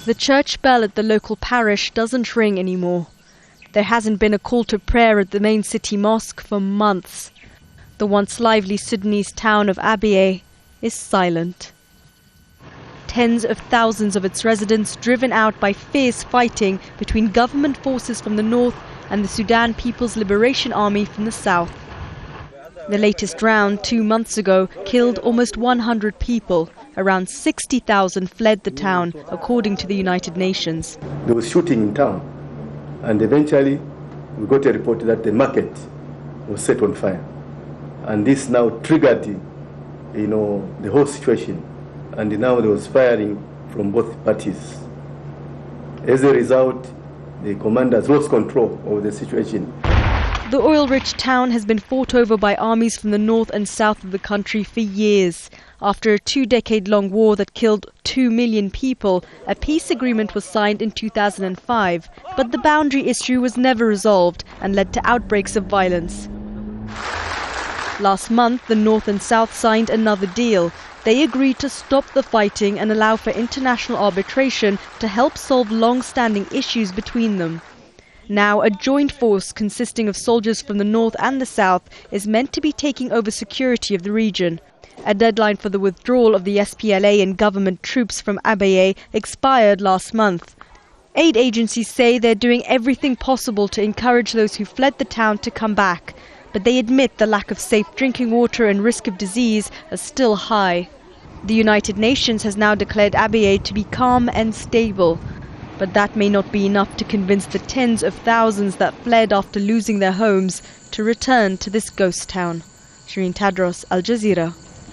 The church bell at the local parish doesn't ring anymore. There hasn't been a call to prayer at the main city mosque for months. The once lively Sudanese town of Abyei is silent. Tens of thousands of its residents driven out by fierce fighting between government forces from the north and the Sudan People's Liberation Army from the south. The latest round 2 months ago killed almost 100 people. Around 60,000 fled the town, according to the United Nations. There was shooting in town, and eventually we got a report that the market was set on fire. And this now triggered the whole situation. And now there was firing from both parties. As a result, the commanders lost control of the situation. The oil-rich town has been fought over by armies from the north and south of the country for years. After a 2-decade-long war that killed 2 million people, a peace agreement was signed in 2005. But the boundary issue was never resolved and led to outbreaks of violence. Last month, the north and south signed another deal. They agreed to stop the fighting and allow for international arbitration to help solve long-standing issues between them. Now, a joint force consisting of soldiers from the north and the south is meant to be taking over security of the region. A deadline for the withdrawal of the SPLA and government troops from Abyei expired last month. Aid agencies say they're doing everything possible to encourage those who fled the town to come back, but they admit the lack of safe drinking water and risk of disease are still high. The United Nations has now declared Abyei to be calm and stable. But that may not be enough to convince the tens of thousands that fled after losing their homes to return to this ghost town. Sherine, Tadros, Al Jazeera.